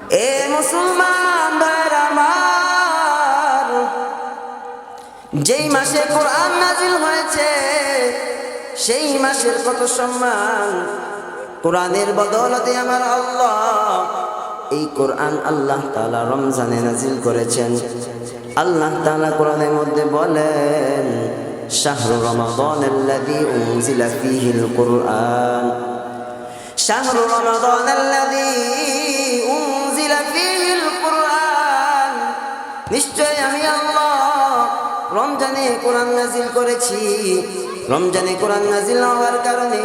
এ মুসলমান ভাইরা আমার, যেই মাসে কোরআন নাজিল হয়েছে সেই মাসের কত সম্মান। কোরআনের বদৌলতে আমার আল্লাহ এই কোরআন আল্লাহ তাআলা রমজানে নাজিল করেছেন। আল্লাহ তাআলা কোরআনের মধ্যে বলেন, শাহরু রমাদানাল্লাযী উনজিলা ফীহিল কুরআন, শাহরু রমাদানাল্লাযী উনজিলা ফীহিল কুরআন। নিশ্চয় আমি আল্লাহ রমজানে কোরআন নাজিল করেছি। রমজানে কোরআন নাজিল হওয়ার কারণে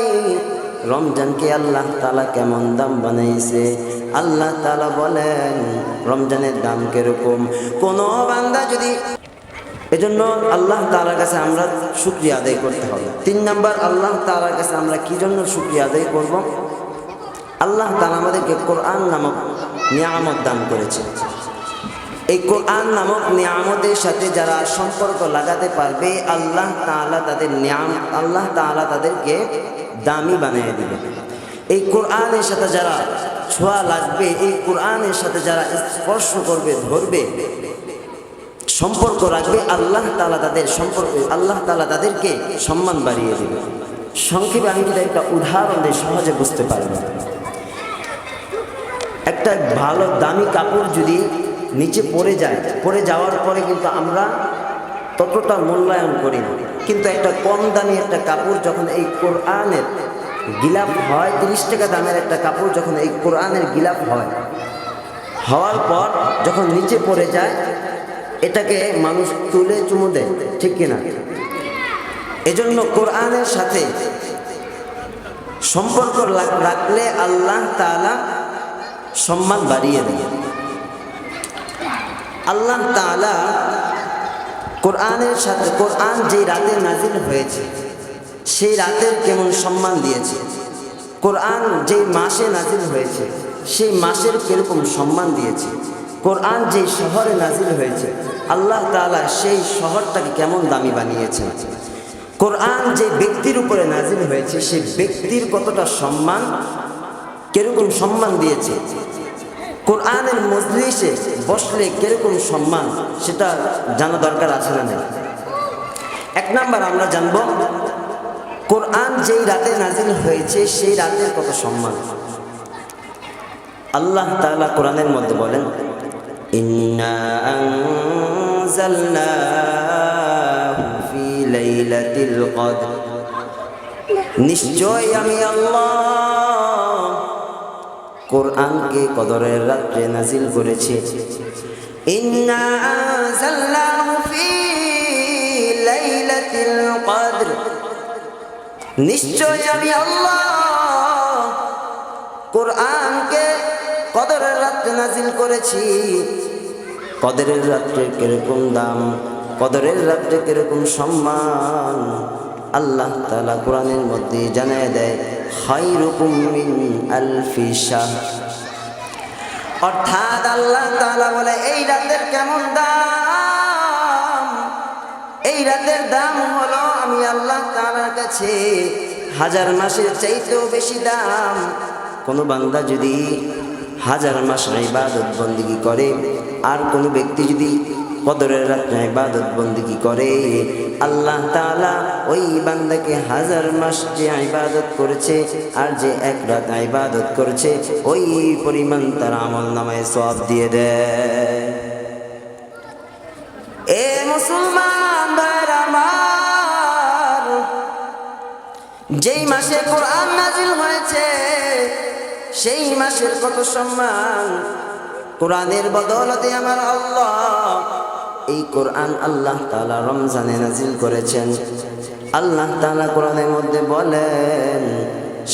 রমজানকে আল্লাহ তাআলা কেমন দাম বানাইছে। আল্লাহ তাআলা বলেন রমজানের দাম কিরকম। কোনো বান্দা যদি, এজন্য আল্লাহ তাআলার কাছে আমরা শুকরিয়া আদায় করতে হবে। 3 নাম্বার, আল্লাহ তাআলার কাছে আমরা কি জন্য শুকরিয়া আদায় করব? আল্লাহ তাআলা আমাদেরকে কোরআন নামক নিয়ামত দান করেছে। এই কোরআন নামক নিয়ামতের সাথে যারা সম্পর্ক লাগাতে পারবে আল্লাহ তাআলা তাদেরকে দামি বানিয়ে দিবে। এই কোরআনের সাথে যারা ছোঁয়া লাগবে, এই কোরআনের সাথে যারা স্পর্শ করবে, ধরবে, সম্পর্ক রাখবে, আল্লাহ তাআলা তাদেরকে সম্মান বাড়িয়ে দিবে। সংক্ষেপে আমি যদি একটা উদাহরণ দিই সহজে বুঝতে পারবেন। একটা ভালো দামি কাপড় যদি নিচে পড়ে যাওয়ার পরে কিন্তু আমরা ততটা মূল্যায়ন করি না, কিন্তু একটা কম দামি একটা কাপড় যখন এই কোরআনের গিলাফ হয়, 30 টাকা দামের একটা কাপড় যখন এই কোরআনের গিলাফ হওয়ার পর যখন নিচে পড়ে যায়, এটাকে মানুষ তুলে চুমু দেয়, ঠিক কিনা? এজন্য কোরআনের সাথে সম্পর্ক রাখলে আল্লাহ তাআলা সম্মান বাড়িয়ে দেয়। আল্লাহ তাআলা কোরআনের সাথে, কোরআন যে রাতে নাজিল হয়েছে সেই রাতের কেমন সম্মান দিয়েছে, কোরআন যে মাসে নাজিল হয়েছে সেই মাসের কিরকম সম্মান দিয়েছে, কোরআন যে শহরে নাজিল হয়েছে আল্লাহ তাআলা সেই শহরটাকে কেমন দামি বানিয়েছেন, কোরআন যে ব্যক্তির উপরে নাজিল হয়েছে সেই ব্যক্তির কতটা সম্মান, কিরকম সম্মান দিয়েছে, কোরআনের মজলিসে বসলে কিরকম সম্মান সেটা জানা দরকার আছে না? 1 নাম্বার আমরা জানব কোরআন যেই রাতে নাজিল হয়েছে সেই রাতের কত সম্মান। আল্লাহ তাআলা কোরআনের মধ্যে বলেন, ইন্না আনজালনাহু ফি লাইলাতিল কদর, নিশ্চয় আমি আল্লাহ কোরআনকে কদরের রাতে নাজিল করেছি। ইন্না আনজালনাহু ফি লাইলাতিল কদর, নিশ্চয় আমি আল্লাহ কোরআনকে কদরের রাতে নাজিল করেছি। কদরের রাতে কিরকম দাম, কদরের রাতে কিরকম সম্মান আল্লাহ তাআলা কোরআনের মধ্যে জানায় দেয়, খায়রুকুম মিন আলফি শাহর। অর্থাৎ আল্লাহ তাআলা বলে এই রাতের কেমন দাম, এই রাতের দাম হলো আমি আল্লাহ তাআলার কাছে 1000 মাসের চাইতেও বেশি দাম। কোনো বান্দা যদি 1000 মাস ইবাদত বন্দেগী করে আর কোনো ব্যক্তি যদি কদরের রাতে ইবাদত বন্দেগী করে, আল্লাহ তাআলা ওই বান্দাকে 1000 মাস যে ইবাদত করেছে আর যে 1 রাত ইবাদত করেছে ওই পরিমাণ তার আমলনামায় সওয়াব দিয়ে দেয়। এ মুসলমান ভাইরা আমার, যেই মাসে কোরআন নাজিল হয়েছে সেই মাসের কত সম্মান। কোরআনের বদৌলতে আমার আল্লাহ এই কোরআন আল্লাহ তাআলা রমজানে নাজিল করেছেন। আল্লাহ তাআলা কোরআনের মধ্যে বলেন,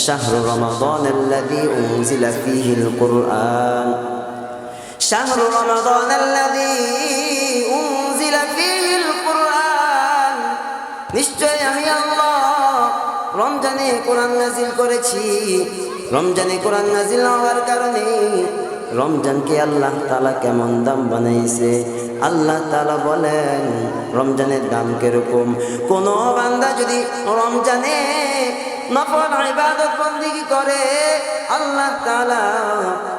শাহরু রমাদানাল্লাযী উনজিলা ফীহিল কুরআন, শাহরু রমাদানাল্লাযী উনজিলা ফীহিল কুরআন, নিশ্চয় আমি আল্লাহ রমজানে কোরআন নাজিল করেছি। রমজানে কোরআন নাজিল হওয়ার কারণে রমজানকে আল্লাহ তাআলা কেমন দাম বানাইছে। আল্লাহ তাআলা বলেন রমজানের দাম কিরকম। কোনো বান্দা যদি রমজানে নফল ইবাদত বন্দেগী করে, আল্লাহ তাআলা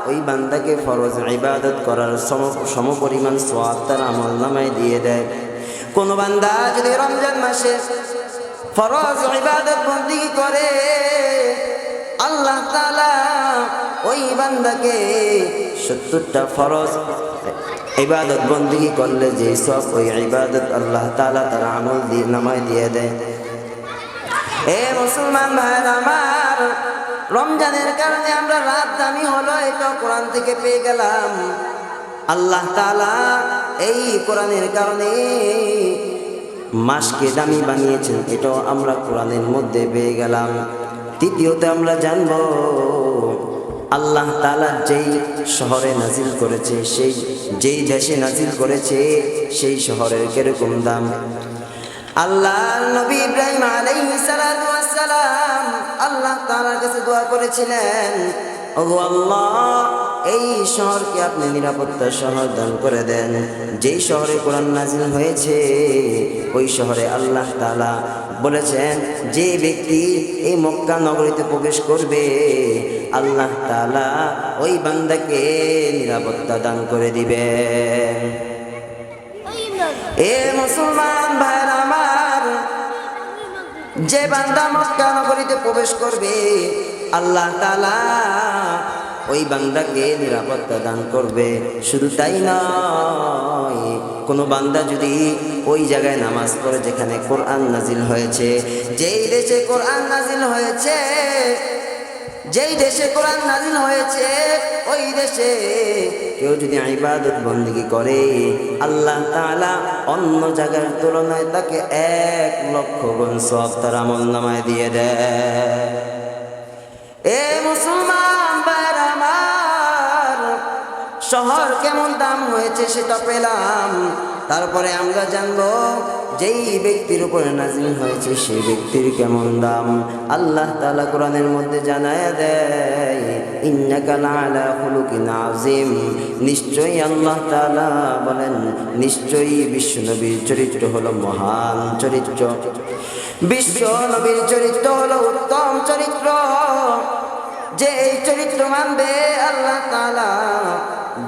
ওই বান্দাকে ফরজ ইবাদত করার সমপরিমাণ সওয়াব তার আমলনামায় দিয়ে দেয়। কোন বান্দা যদি রমজান মাসে ফরজ ইবাদত বন্দেগী করে, আল্লাহ তাআলা ওই বান্দাকে 70টা ফরজ ইবাদত বন্দেগী করলে যে সব ওই ইবাদত আল্লাহ তাআলা তার আমল দিয়ে নামায় দিয়ে দেয়। এ মুসলমান ভাইরা আমার, রমজানের কারণে আমরা রাত দামি হলো, এটা কোরআন থেকে পেয়ে গেলাম। আল্লাহ তাআলা এই কোরআনের কারণে মাসকে দামি বানিয়েছেন, এটাও আমরা কোরআনের মধ্যে পেয়ে গেলাম। তৃতীয়ত আমরা জানব আল্লাহ তাআলা যেই শহরে নাজিল করেছে, যেই দেশে নাজিল করেছে সেই শহরের কিরকম দাম। আল্লাহর নবী ইব্রাহিম আলাইহিস সালাতু ওয়াস সালাম আল্লাহ তাআলার কাছে দোয়া করেছিলেন, ওগো আল্লাহ, এই শহরকে আপনি নিরাপত্তা শহর দান করে দেন। যেই শহরে কোরআন নাজিল হয়েছে ওই শহরে আল্লাহ তাআলা বলেছেন, যে ব্যক্তি এই মক্কা নগরীতে প্রবেশ করবে আল্লাহ তাআলা ওই বান্দাকে নিরাপত্তা দান করে দিবেন। এ মুসলমান ভাইরা আমার, যে বান্দা মক্কা নগরীতে প্রবেশ করবে আল্লাহ তাআলা ওই বান্দাকে নিরাপত্তা দান করবে। শুধু তাই নয়, কোনো বান্দা যদি ওই জায়গায় নামাজ পড়ে যেখানে কোরআন নাজিল হয়েছে, যেই দেশে কোরআন নাজিল হয়েছে, যেই দেশে কোরআন নাজিল হয়েছে ওই দেশে কেউ যদি ইবাদত বন্দেগী করে আল্লাহ তাআলা অন্য জায়গার তুলনায় তাকে 1 লক্ষ গুণ সওয়াব তার আমলনামায় দিয়ে দেয়। এ মুসলমান ভাইরা আমার, শহর কেমন দাম হয়েছে সেটা পেলাম। তারপরে আমরা জানবো যেই ব্যক্তির উপরে নাজিল হয়েছে সেই ব্যক্তির কেমন দাম। আল্লাহ তাআলা কোরআনের মধ্যে জানায়া দেয়, ইন্নাকা লাআলা খুলুকিন আযীম। নিশ্চয়ই আল্লাহ তাআলা বলেন, নিশ্চয়ই বিশ্বনবীর চরিত্র হলো মহান চরিত্র, বিশ্বনবীর চরিত্র হলো উত্তম চরিত্র। যে এই চরিত্র মানবে আল্লাহ তাআলা,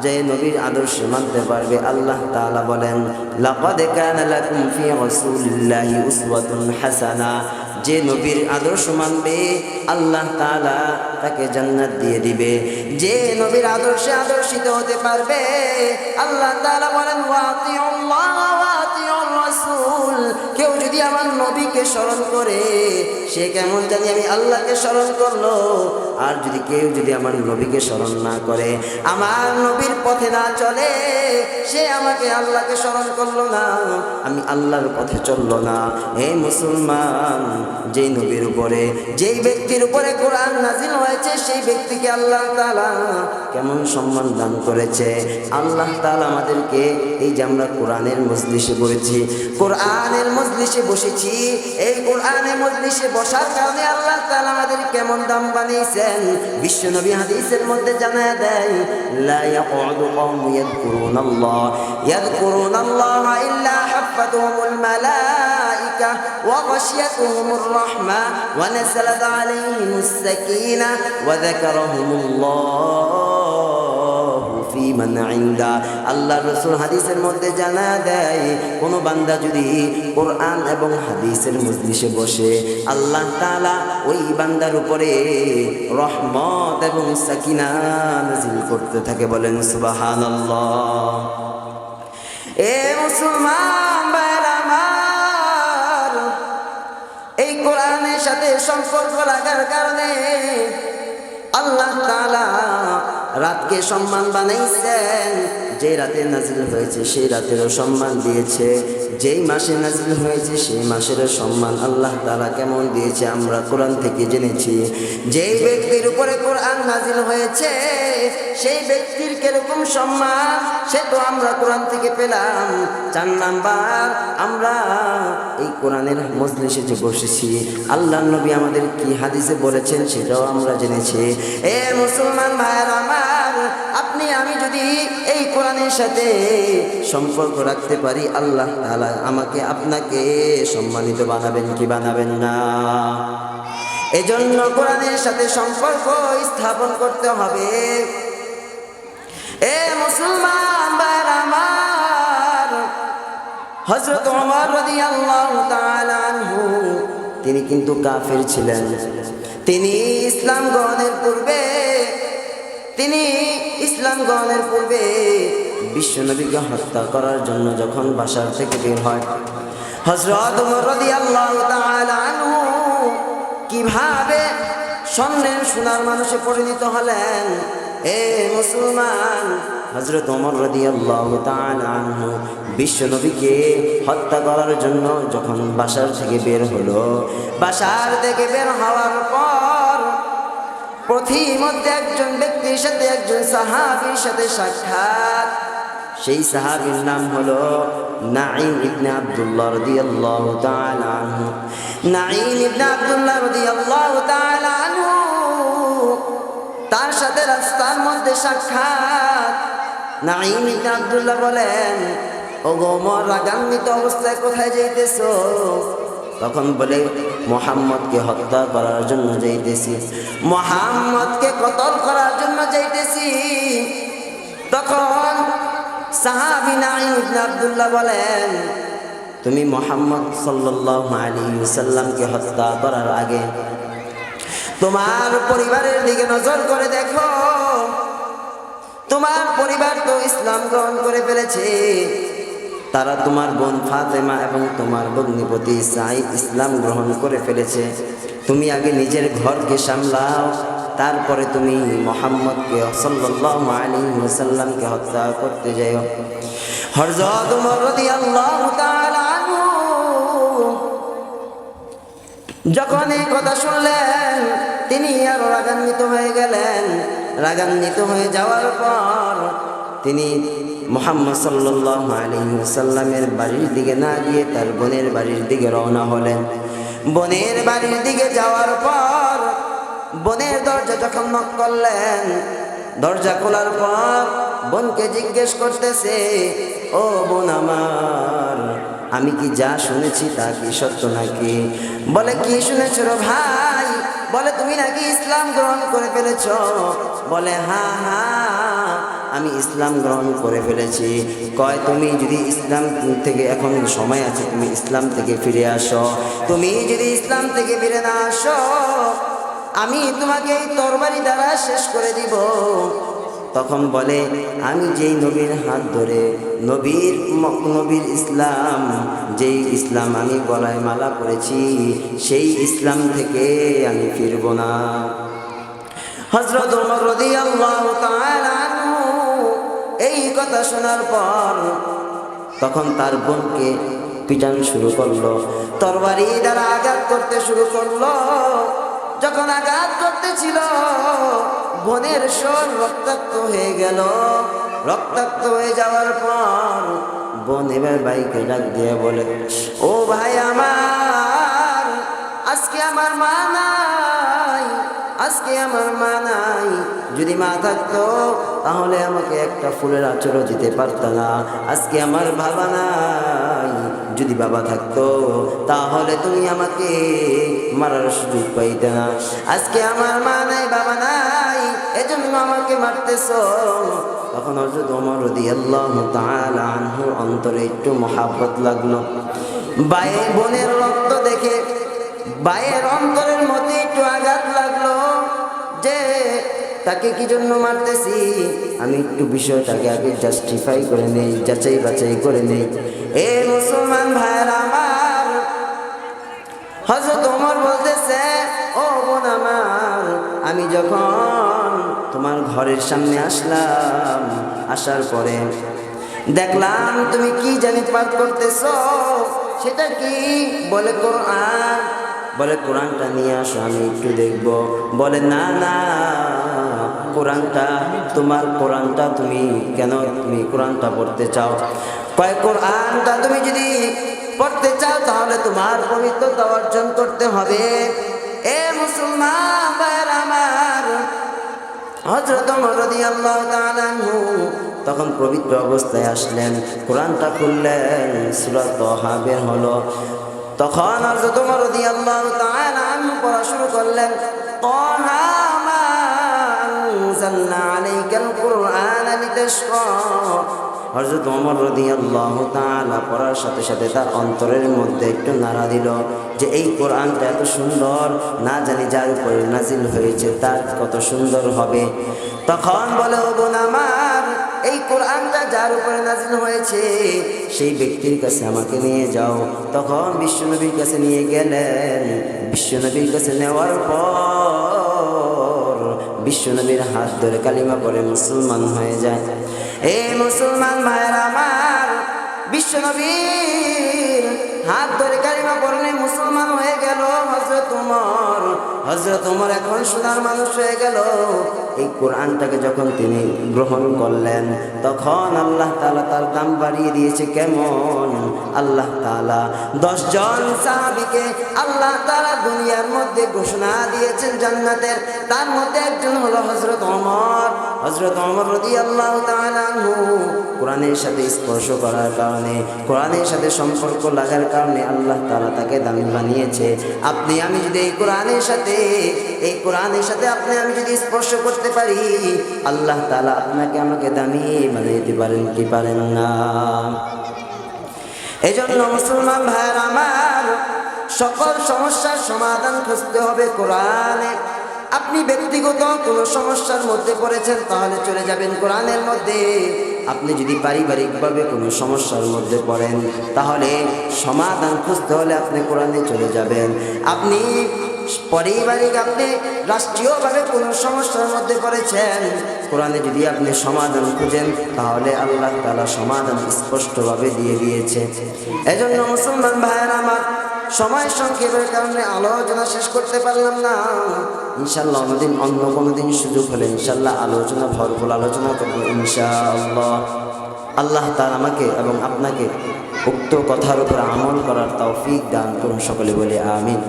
যে নবীর আদর্শ মানতে পারবে, আল্লাহ তাআলা বলেন, লাকাদ কানা লাকুম ফি রাসূলিল্লাহি উসওয়াতুন হাসানা। যে নবীর আদর্শ মানবে আল্লাহ তাআলা তাকে জান্নাত দিয়ে দিবে। যে নবীর আদর্শে আদর্শিত হতে পারবে আল্লাহ তাআলা বলেন, ওয়াতিউল্লাহ ওয়া আতিউর রাসূল। কেউ যদি আমার নবীকে স্মরণ করে সে কেমন জানি আমি আল্লাহকে স্মরণ করলো, আর যদি কেউ যদি আমার নবীকে স্মরণ না করে, আমার নবীর পথে না চলে, সে আমাকে আল্লাহকে স্মরণ করলো না, আমি আল্লাহর পথে চললো না। হে মুসলমান, যেই নবীর উপরে, যেই ব্যক্তির উপরে কোরআন নাজিল হয়েছে সেই ব্যক্তিকে আল্লাহ তাআলা কেমন সম্মান দান করেছে। আল্লাহ তাআলা আমাদেরকে এই যে আমরা কোরআনের মজলিসে বসেছি, কোরআনের মজলিসে বসেছি, এই কোরআনের মজলিসে বসার কারণে আল্লাহ তাআলা আমাদের কেমন দাম বানিয়েছেন। বিশ্বনবী হাদিসের মধ্যে জানায়া দেয়, লা ইয়াকুদু কওমু ইয়াযকুরুনাল্লাহ ইল্লা হাফাতুহুমুল মালাইকা ওয়া গাশিয়াতুহুমুর রাহমা ওয়া নাযালাত আলাইহিমুস সাকিনা ওয়া যাকারাহুমুল্লাহু ফি মান ইনদা। আল্লাহর রাসূল হাদিসের মধ্যে জানায়া দেয়, কোন বান্দা যদি কোরআন এবং হাদিসের মজলিসে বসে আল্লাহ তাআলা ওই বান্দার উপরে রহমত এবং সাকিনা নাযিল করতে থাকে। বলেন সুবহানাল্লাহ। এ মুসলমান ভাইরা আমার, এই কোরআনের সাথে সম্পর্ক লাগার কারণে আল্লাহ তাআলা রাতকে সম্মান বানাইছেন। যে রাতে নাজিল হয়েছে সেই রাতেরও সম্মান দিয়েছে, যেই মাসে নাজিল হয়েছে সেই মাসেরও সম্মান আল্লাহ তাআলা কেমন দিয়েছে আমরা কোরআন থেকে জেনেছি। যেই ব্যক্তির উপরে কোরআন নাজিল হয়েছে সেই ব্যক্তির কিরকম সম্মান সে তো আমরা কোরআন থেকে পেলাম। 4 নাম্বার, আমরা এই কোরআনের মজলিসে যে বসেছি আল্লাহর নবী আমাদের কি হাদিসে বলেছেন সেটাও আমরা জেনেছি। এ মুসলমান ভাইরা আমার, আপনি আমি যদি এই কোরআনের সাথে সম্পর্ক রাখতে পারি আল্লাহ তাআলা আমাকে আপনাকে সম্মানিত বানাবেন কি বানাবেন না। এজন্য কোরআনের সাথে সম্পর্ক স্থাপন করতে হবে। এ মুসলমান ভাইরা আমার, হযরত ওমর রাদিয়াল্লাহু তাআলা আনহু তিনি কিন্তু কাফির ছিলেন। তিনি ইসলাম গ্রহণের পূর্বে বিশ্বনবীকে হত্যা করার জন্য যখন বাসার থেকে বের হয়, হযরত ওমর রাদিয়াল্লাহু তাআলা আনহু কিভাবে স্বর্ণের সোনার মানুষে পরিণত হলেন। এ মুসলমান, হযরত ওমর রাদিয়াল্লাহু তাআলা আনহু বিশ্বনবীকে হত্যা করার জন্য যখন বাসার থেকে বের হলো, বাসার থেকে বের হওয়ার পর পথিমধ্যে একজন ব্যক্তির সাথে, একজন সাহাবীর সাথে সাক্ষাৎ। সেই সাহাবীর নাম হলো নাঈম ইবনে আব্দুল্লাহ রাদিয়াল্লাহু তাআলা আনহু। নাঈম ইবনে আব্দুল্লাহ রাদিয়াল্লাহু তাআলা আনহু, তার সাথে রাস্তার মধ্যে সাক্ষাৎ। নাঈম ইবনে আব্দুল্লাহ বলেন, ওগো ওমর, রাগান্বিত অবস্থায় কোথায় যাইতেছো? তখন বলে, মুহাম্মদকে হত্যা করার জন্য যাইতেছি, মুহাম্মদকে কতল করার জন্য যাইতেছি। তখন সাহাবী নাঈম ইবনে আব্দুল্লাহ বলেন, তুমি মুহাম্মদ সাল্লাল্লাহু আলাইহি ওয়াসাল্লামকে হত্যা করার আগে তোমার পরিবারের দিকে নজর করে দেখো। তোমার পরিবার তো ইসলাম গ্রহণ করে ফেলেছে। তারা তোমার বোন ফাতেমা এবং তোমার ভগ্নিপতি সাঈদ ইসলাম গ্রহণ করে ফেলেছে। তুমি আগে নিজের ঘরকে সামলাও, তারপরে তুমি মুহাম্মদকে সাল্লাল্লাহু আলাইহি ওয়াসাল্লামকে হত্যা করতে যাও। হযরত ওমর রাদিয়াল্লাহু তাআলা আনহু যখন এই কথা শুনলেন, তিনি আরো রাগান্বিত হয়ে গেলেন। রাগান্বিত হয়ে যাওয়ার পর তিনি মুহাম্মদ সাল্লাল্লাহু আলাইহি ওয়াসাল্লামের বাড়ির দিকে না গিয়ে তার বোনের বাড়ির দিকে রওনা হলেন। বোনের বাড়ির দিকে যাওয়ার পর বোনের দরজা যখন নক করলেন, দরজা খোলার পর বোনকে জিজ্ঞেস করতেছে, ও বোন আমার, আমি কি যা শুনেছি তা কি সত্য নাকি? বলে, কি শুনেছ রে ভাই? বলে, তুমি নাকি ইসলাম গ্রহণ করে ফেলেছ। বলে, হ্যাঁ হ্যাঁ, আমি ইসলাম গ্রহণ করে ফেলেছি। কয়, তুমি যদি ইসলাম থেকে, এখন সময় আছে, তুমি ইসলাম থেকে ফিরে আসো। তুমি যদি ইসলাম থেকে ফিরে না আসো, আমি তোমাকে এই তরবারি দ্বারা শেষ করে দিব। তখন বলে, আমি যেই নবীর হাত ধরে, নবীর ইসলাম, যেই ইসলাম আমি গলায় মালা পরেছি, সেই ইসলাম থেকে আমি ফিরব না। হযরত ওমর রাদিয়াল্লাহু তাআলা আনহু এই কথা শোনার পর তখন তার বোনকে পিটান শুরু করলো, তরবারি দ্বারা আঘাত করতে শুরু করলো। যখন আঘাত করতেছিল, বোনের শরীর রক্তাক্ত হয়ে গেল। রক্তাক্ত হয়ে যাওয়ার পর বোন এবার ভাইকে ডাক দিয়ে বলে, ও ভাই আমার, আজকে আমার মা নাই, আজকে আমার মা নাই। যদি মা থাকতো তাহলে আমাকে একটা ফুলের আঁচড়ও দিতে পারত না। আজকে আমার বাবা নাই, যদি বাবা থাকতো তাহলে তুমি আমাকে মারার সুযোগ পাইতে না। আজকে আমার মা নাই, বাবা নাই, এজন্য আমাকে মারতেছো। তখন হযরত ওমর রাদিয়াল্লাহু তাআলা আনহুর অন্তরে একটু মহাব্বত লাগলো। ভাইয়ের বোনের রক্ত দেখে ভাইয়ের অন্তরের মধ্যে একটু আঘাত লাগলো যে তাকে কি জন্য মারতেছি, আমি একটু বিষয়টাকে আগে জাস্টিফাই করে নেই, যাচাই বাছাই করে নেই। এ মুসলমান ভাইয়েরা আমার, হযরত ওমর বলতেছে, ও বোন আমার, আমি যখন তোমার ঘরের সামনে আসলাম, আসার পরে দেখলাম তুমি কি জানি পাঠ করতেছো। সেটা কি? বলে, কোরআন। বলে, কোরআনটা নিয়ে আসো, আমি একটু দেখব। বলে, না না, কোরআনটা তোমার, কোরআনটা তুমি কেন তুমি কোরআনটা পড়তে চাও? কয়, কোরআনটা তুমি যদি পড়তে চাও তাহলে তোমার পবিত্রতা অর্জন করতে হবে। এ মুসলমান ভাইরা আমার, হযরত ওমর রাদিয়াল্লাহু তাআলা আনহু তখন পবিত্র অবস্থায় আসলেন, কোরআনটা খুললেন, সূরা তাহা বের হলো। তখন হযরত ওমর রাদিয়াল্লাহু তাআলা আনহু পড়া শুরু করলেন, তাহা মা আনজালনা আলাইকাল কুরআনা লিতাশকা। হযরত ওমর রাদিয়াল্লাহু তাআলা পড়ার সাথে সাথে তার অন্তরের মধ্যে একটু নাড়া দিল যে এই কোরআনটা এত সুন্দর, না জানি যার উপরে নাজিল হয়েছে তার কত সুন্দর হবে। তখন বলে, ও বোন আমার, এই কোরআনটা যার উপরে নাজিল হয়েছে সেই ব্যক্তির কাছে আমাকে নিয়ে যাও। তখন বিশ্বনবীর কাছে নিয়ে গেলেন। বিশ্বনবীর কাছে নেওয়ার পর বিশ্বনবীর হাত ধরে কালিমা পড়ে মুসলমান হয়ে যায়। এই মুসলমান ভাইয়ের আমার, বিশ্বনবীর হাত ধরে কালিমা পড়লে মুসলমান হয়ে গেল হযরত ওমর। হযরত ওমর এখন সোনার মানুষ হয়ে গেল। এই কোরআনটাকে যখন তিনি গ্রহণ করলেন তখন আল্লাহ তাআলা তার দাম বাড়িয়ে দিয়েছে। কেমন? আল্লাহ তাআলা 10 জন সাহাবীকে আল্লাহ তাআলা দুনিয়ার মধ্যে ঘোষণা দিয়েছেন জান্নাতের। তার মধ্যে একজন হলো হযরত ওমর। হযরত ওমর রাদিয়াল্লাহু তাআলা আনহু কোরআনের সাথে স্পর্শ করার কারণে, কোরআনের সাথে সম্পর্ক লাগার কারণে আল্লাহ তাআলা তাকে দামি বানিয়েছে। আপনি আমি যদি এই কোরআনের সাথে আপনি আমি যদি স্পর্শ করতে পারি, আল্লাহ তাআলা আপনাকে আমাকে দামি বানিয়ে দিতে পারেন কি পারেন না? এজন্য মুসলমান ভাইয়ের আমার, সকল সমস্যার সমাধান খুঁজতে হবে কোরআনে। আপনি ব্যক্তিগত কোনো সমস্যার মধ্যে পড়েছেন তাহলে চলে যাবেন কোরআনের মধ্যে। আপনি যদি পারিবারিকভাবে কোনো সমস্যার মধ্যে পড়েন তাহলে সমাধান খুঁজতে হলে আপনি কোরআনে চলে যাবেন। আপনি রাষ্ট্রীয়ভাবে কোনো সমস্যার মধ্যে পড়েছেন, কোরআনে যদি আপনি সমাধান খুঁজেন তাহলে আল্লাহ তাআলা সমাধান স্পষ্টভাবে দিয়ে দিয়েছে। এজন্য মুসলমান ভাইয়েরা আমার, সময় সংক্ষেপের কারণে আলোচনা শেষ করতে পারলাম না। ইনশাআল্লাহ অন্য কোনো দিন সুযোগ হলে ইনশাআল্লাহ ভরপুর আলোচনা করবো ইনশাআল্লাহ। আল্লাহ তাআলা আমাকে এবং আপনাকে উক্ত কথার উপর আমল করার তৌফিক দান করুন। সকলে বলে আমিন।